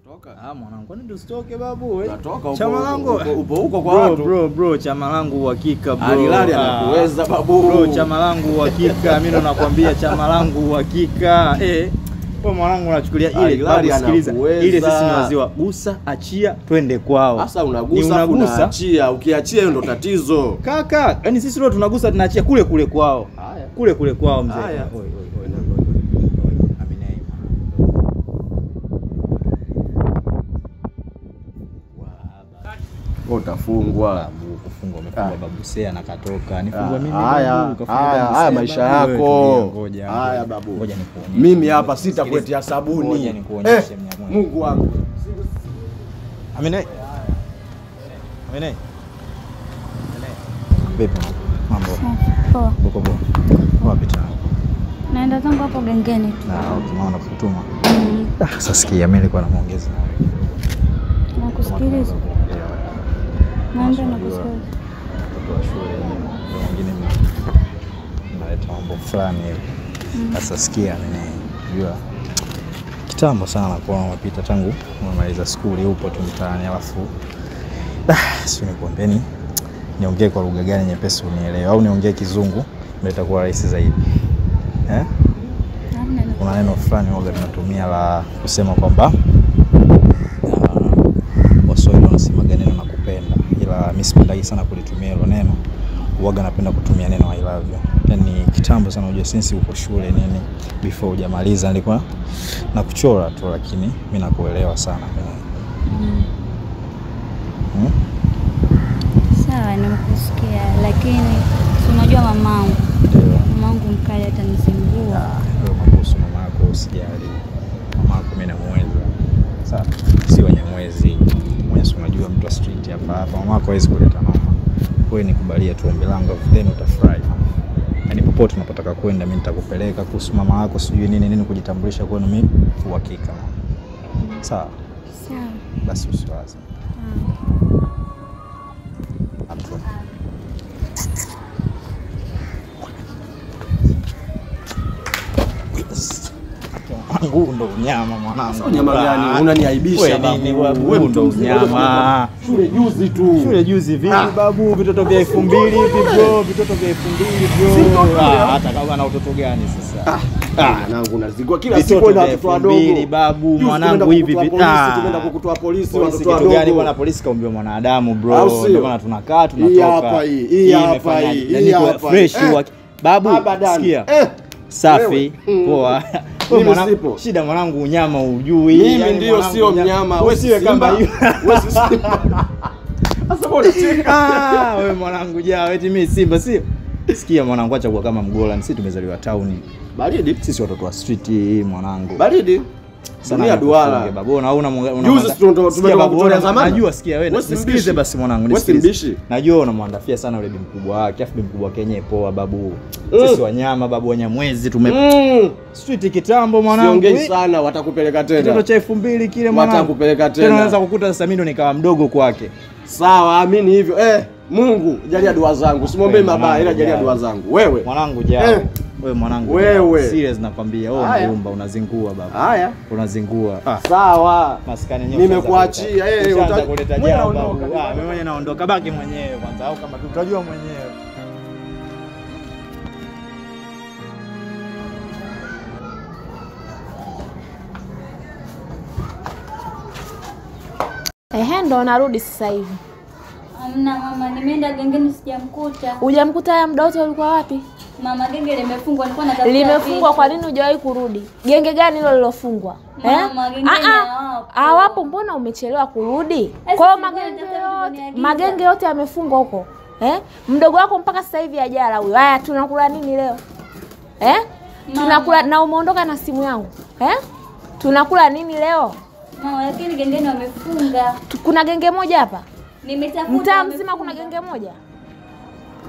Unatoka? Mwanangu, kwani tusitoke babu? Unatoka chama langu. Upo huko kwa watu. Bro, chama langu uhakika bro. Alilali anakuweza babu. Bro, chama langu uhakika. Mimi nakwambia chama langu uhakika. Wewe mwanangu unachukulia ile babu, sikiliza. Ile sisi ni waziwa. Gusa, achia, twende kwao. Sasa unagusa, unaachia. Ukiachia hiyo ndo tatizo. Kaka, yani sisi leo tunagusa tunaachia kule kwao. Haya. Kule kwao mzee. Haya. Utafungwa. Kufungwa umefungwa babu Sea na katoka. Nifungwa mimi babu. Haya maisha yako. Haya babu. Ngoja nikuonyeshe. Mimi hapa sitakuletea sabuni. Ngoja nikuonyeshe mnyamwezi. Mungu wangu. Amine. Vipi mambo? Poa. Uko poa? Wapi tena? Naenda zangu hapo gengeni tu. Tunaona kutuma. Sasa sikia, mimi nilikuwa namuongeza na wewe. Nakusikiliza. Naenda nakusikiliza. Kwa shule wengine mnaleta mambo fulani hivi. Sasa sikia, unajua kitambo sana kwa mapita tangu umemaliza shule upo tu mtaani, alafu sio nikwambieni niongee kwa lugha gani nyepesi unielewe, au niongee Kizungu ndio itakuwa rahisi zaidi. Kuna neno fulani huwa tunatumia la kusema kwamba Waswahili wanasema neno nakupenda, ila mimi sipendi sana kulitumia hilo neno. Huwa napenda kutumia neno I love you. Yaani kitambo sana unajua since uko shule nini before hujamaliza nilikuwa nakuchora tu, lakini mimi nakuelewa sana. Sawa, nimekusikia, lakini unajua mamangu mkali atanizingua. Kuhusu mama yako usijali. Mama yako mimi namuweza. Sawa, si Wanyamwezi. Mwenye unajua mtu wa street hapa. Mama yako hawezi kuleta mama. Wewe nikubalia tu ombi langu, then utafurahi. Yaani popote unapotaka kwenda mimi nitakupeleka. Kuhusu mama yako sijui nini kujitambulisha kwenu mimi uhakika. Sawa? Sawa. Basi usiwaze. Wangu ndo unyama mwanangu. Nyama gani? Unaniaibisha babu. Wewe ndo unyama. Shule juzi tu. Shule juzi vipi babu? Vitoto vya 2000 hivi bro, vitoto vya 2000 bro. Hata kama na utoto gani sasa? Mwanangu unazingua kila siku na watoto wadogo. Babu mwanangu hivi vipi? Tunaenda kukutoa polisi watoto wadogo. Gani bwana, polisi kaumbiwa mwanadamu bro. Ndio maana tunakaa tunatoka. Hii hapa hii fresh babu. Sikia. Safi, poa. Mwanangu, shida mwanangu unyama ujui. Mimi ndio sio mnyama. Wewe siwe kama hiyo. Wewe si Simba. Sasa bora cheka. Wewe mwanangu jao, eti mimi Simba sio? Sikia mwanangu, acha kuwa kama Mgola. Sisi tumezaliwa town. Baridi. Sisi watoto wa street mwanangu. Baridi. Sana duala. Babu unaona juzi tumetoka kutoka zamani. Najua sikia wewe. Nisikilize basi mwanangu, nisikilize. Najua unamwandafia sana yule bibi mkubwa wake, afu bibi mkubwa Kenya poa babu. Sisi wanyama babu, Wanyamwezi street kitambo mwanangu. Siongei sana, watakupeleka tena. Kitoto cha 2000 kile mwanangu. Watakupeleka tena. Tena unaanza kukuta sasa mimi ndo nikawa mdogo kwake. Sawa, amini hivyo. Mungu, jalia dua zangu. Usimwombe mabaya, ila jalia dua zangu. Wewe mwanangu jao. Wewe mwanangu. Wewe. Serious nakwambia. Wewe mjumba unazingua baba. Haya. Unazingua. Sawa. Maskani nyoka. Nimekuachia. Utakuleta jao babu. Mimi mwenyewe naondoka, baki mwenyewe kwanza au kama tutajua mwenyewe. Ndo narudi sasa hivi. Amna mama, nimeenda gengeni sijamkuta. Hujamkuta ya muda wote ulikuwa wapi? Mama, genge limefungwa, nilikuwa natafuta. Limefungwa kwa nini hujawahi kurudi? Genge gani hilo lilofungwa? Mama, genge hawapo, mbona umechelewa kurudi? Kwa magenge yote yamefungwa huko. Mdogo wako mpaka sasa hivi hajala huyo. Haya, tunakula nini leo? Tunakula na umeondoka na simu yangu. Tunakula nini leo? Mama, lakini gengeni wamefunga. Kuna genge moja hapa? Nimetafuta. Mtaa mzima kuna genge moja.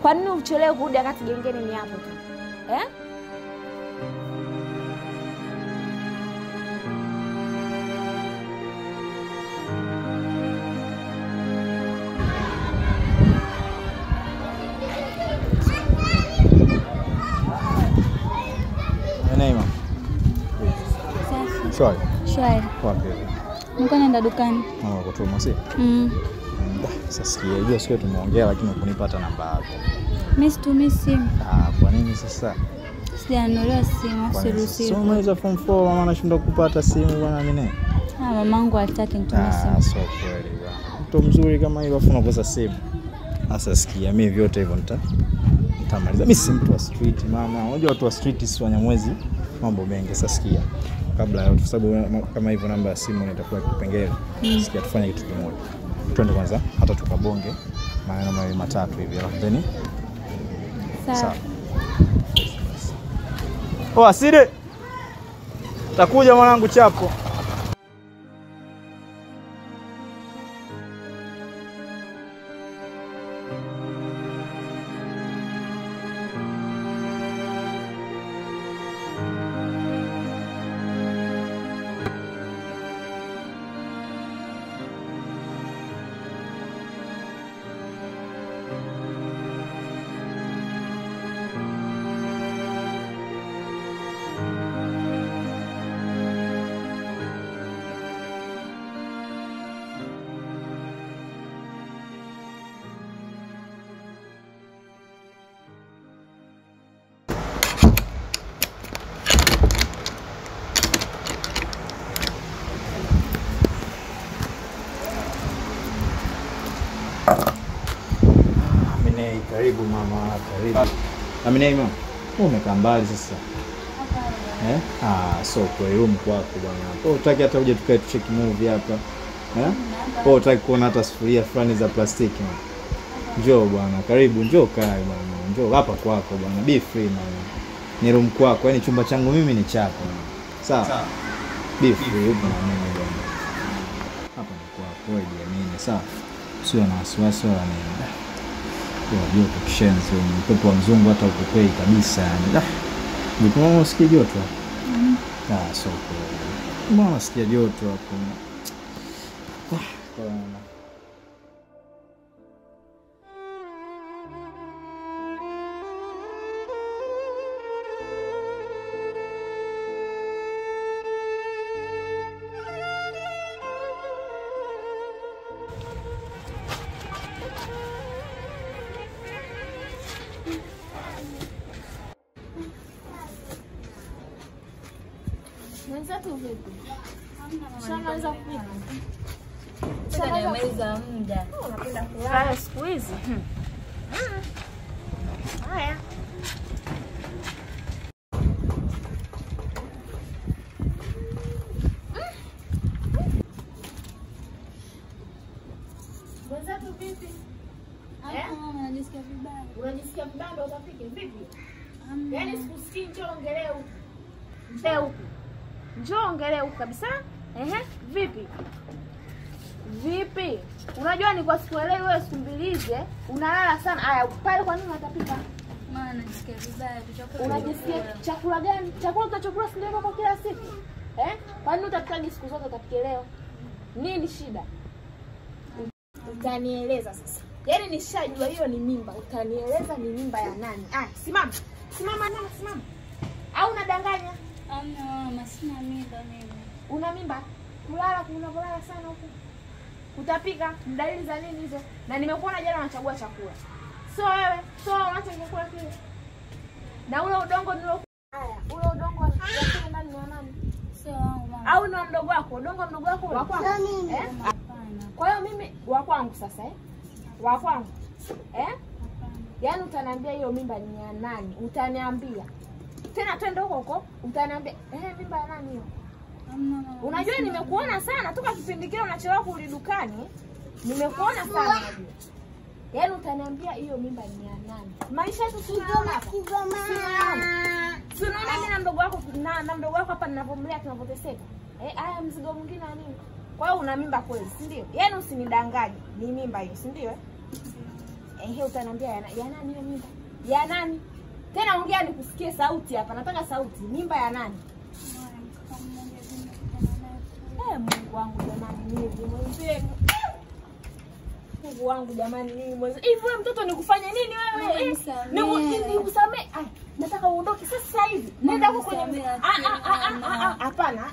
Kwa nini uchelewe kurudi wakati gengeni ni hapo tu? Neema. Shwari. Shwari. Wapi? Niko naenda dukani. Kutuma si? Sasa sikia, hiyo sio tumeongea lakini ukunipata namba yako. Mimi situmii simu. Kwa nini sasa? Sijanunulia simu, siruhusiwi. Sio mwanzo form 4 mama anashinda kupata simu bwana mimi. Mamangu hataki nitumie simu. Sio kweli bwana. Mtu mzuri kama hivyo afu unakosa simu. Sasa sikia, mimi vyote hivyo nitamaliza. Mimi si mtu wa street mama. Unajua watu wa street si Wanyamwezi mambo mengi. Sasa sikia, kabla ya kwa sababu kama hivyo namba ya simu itakuwa kipengele. Sikia, tufanye kitu kimoja. Twende kwanza hata tukabonge maneno mawili matatu hivi alafu then Sawa. Aside. Takuja mwanangu chapo. Karibu mama, karibu. Aminei mama, umekaa mbali sasa. So kwa room kwako bwana. Utaki hata uje tukae tucheki movie hapa. Utaki kuona hata sufuria fulani za plastiki. Njoo bwana, karibu, njoo kae bwana. Njoo hapa kwako bwana. Be free mama. Ni room kwako, yani chumba changu mimi ni chako. Sawa? Be free huko na mimi bwana. Hapa ni kwako, wewe jiamini, sawa? Sio na wasiwasi wala nini. Kwa joto kishenzi, upepo wa mzungu hata ukupei kabisa yani. Mbona unasikia joto? So kwa. Mbona unasikia joto hapo? Mwenzetu vipi? Shamaliza kupika. Sasa nimemaliza muda. Unapenda kulala siku hizi? Haya. Mwenzetu vipi? Mama najisikia vibaya. Unajisikia vibaya ndio utapike vipi? Yaani sikusikii, njoo ongelee huko. Njoo huko. Njoo ongelee huko kabisa. Vipi? Vipi? Unajua ni kwa sikuelewi wewe sikumbilize, unalala sana. Haya, pale kwa nini unatapika? Mama najisikia vibaya, chakula. Unajisikia chakula gani? Chakula utachokula si ndio kwa kila siku? Kwa nini utapikaje siku zote utapike leo? Nini shida? Utanieleza sasa. Yaani nishajua hiyo ni mimba. Utanieleza ni mimba ya nani? Simama. Simama nani? Simama. Au unadanganya? Mama, sina mimba mimi. Una mimba? Kulala unalala sana huko. Utapika, dalili za nini hizo? Na nimekuona jana unachagua chakula. Sio wewe, sio unaacha chakula kile. Na ule udongo ule udongo wa kile ndani ni wa nani? Sio wangu mama. Au ni wa mdogo wako? Udongo mdogo wako wa kwangu. Kwa hiyo mimi wa kwangu sasa wa kwangu. Yaani utaniambia hiyo mimba ni ya nani? Utaniambia. Tena twende huko utaniambia mimba ya nani hiyo? Unajua nimekuona sana toka kipindi kile unachelewa kurudi dukani. Nimekuona sana unajua. Yaani utaniambia hiyo mimba ni ya nani? Maisha yetu tunaona hapa. Tunaona mimi na mdogo wako na mdogo wako hapa ninavomlea tunavoteseka. Haya mzigo mwingine wa nini? Kwa hiyo una mimba kweli, si ndio? Yaani usinidanganye. Ni mimba hiyo, si ndio? Utaniambia ya nani hiyo mimba? Ya nani? Tena ongea nikusikie sauti hapa. Nataka sauti. Mimba ya nani? Mungu wangu jamani, mimi mwenzie. Mungu wangu jamani, mimi mwenzie. Hivi wewe mtoto nikufanya nini wewe? Nikusamee. Nataka uondoke sasa hivi. Nenda huko kwenye. Hapana.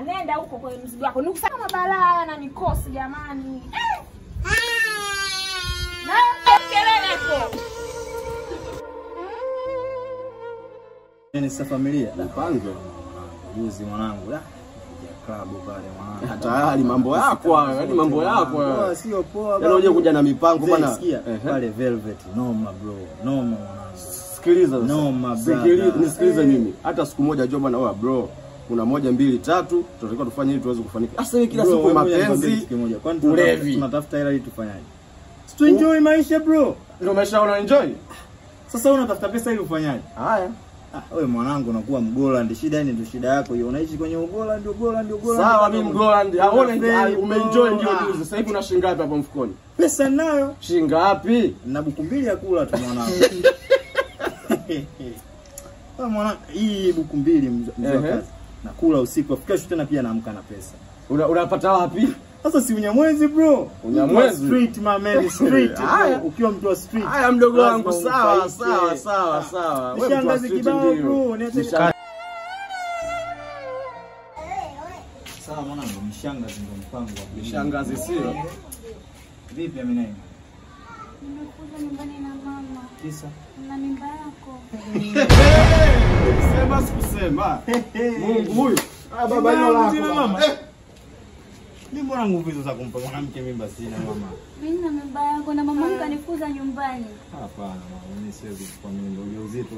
nenda huko kwa mzigo wako. Nikusema mabalaa na mikosi jamani. Na kelele hapo. Ni sasa familia. Mpango. Juzi mwanangu ya klabu pale mwanangu. Tayari mambo yako hayo, yaani mambo yako hayo. Sio poa. Yaani unje kuja na mipango bwana. Sikia pale Velvet. Noma bro. Noma mwanangu. Sikiliza sasa. Noma bro. Nisikilize mimi. Hata siku moja Joba na wewe bro. Kuna 1 2 3 tunatakiwa tufanye ili tuweze kufanikiwa. Sasa wewe kila siku mapenzi kimoja. Kwani tunatafuta hela ili tufanyaje? Tu enjoy maisha bro. Ndio maisha una enjoy? Sasa unatafuta pesa ili ufanyaje? Haya. Wewe mwanangu unakuwa Mgoland, shida ni ndio shida yako hiyo. Unaishi kwenye Ugoland. Sawa mimi Mgoland. Aone umeenjoy ndio juzi. Sasa hivi una shilingi ngapi hapo mfukoni? Pesa nayo. Shilingi ngapi? Na buku 2 ya kula tu mwanangu. Wewe mwanangu hii buku 2 mzee kazi. Nakula usiku afika tena pia naamka na pesa. Unapata wapi? Sasa si Unyamwezi bro. Unyamwezi street my man street. Ukiwa mtu wa street. Haya mdogo wangu sawa. Wewe mtu kibao bro. Sawa mwanangu, mshangazi ndio mpango wa mshangazi sio. Vipi Amina? Nimekuja nyumbani na mama. Kisa? Na mimba yako. Sema sikusema. Mungu huyu. Baba hilo lako mama. Mimi mbona nguvu hizo za kumpa mwanamke mimba sina mama. Mimi na mimba yako na mama kanifuza nyumbani. Hapana mama, mimi siwezi kwa mimba ujauzito.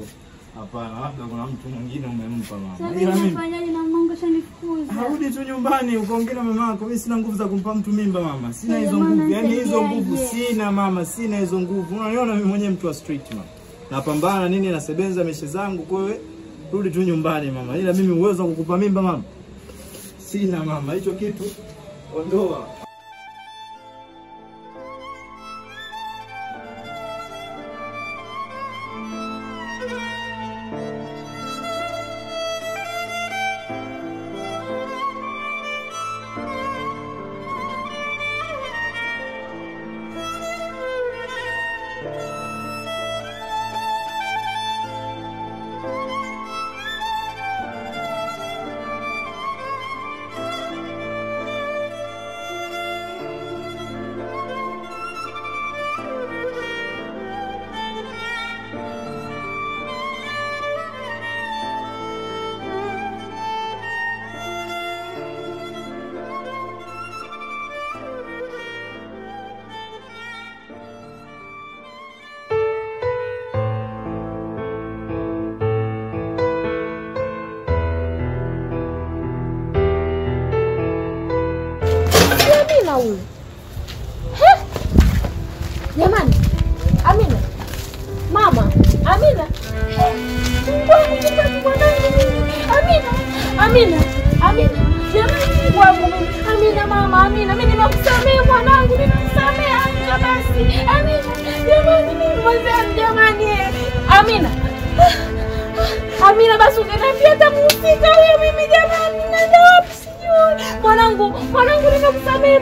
Hapana, labda kuna mtu mwingine umempa mama. Ila mimi nafanyaje na mama kanifuza? Rudi tu nyumbani ukaongea na mama yako. Mimi sina nguvu za kumpa mtu mimba mama. Sina hizo nguvu. Yaani hizo nguvu sina mama, sina hizo nguvu. Unaniona mimi mwenyewe mtu wa street mama. Napambana nini nasebenza meshe zangu kwa hiyo rudi tu nyumbani mama. Ila mimi uwezo wa kukupa mimba mama. Sina mama, hicho kitu ondoa. Huyu. Jamani. Amina. Mama, Amina. Amina. Jamani wangu mimi. Amina mama, Amina. Mimi nimekusamehe mwanangu, nimekusamehe Amina basi. Amina. Jamani mimi mwanangu jamani. Amina. Amina basi ukiniambia hata muhusika huyo mimi jamani nenda wapi sijui. Mwanangu nimekusamehe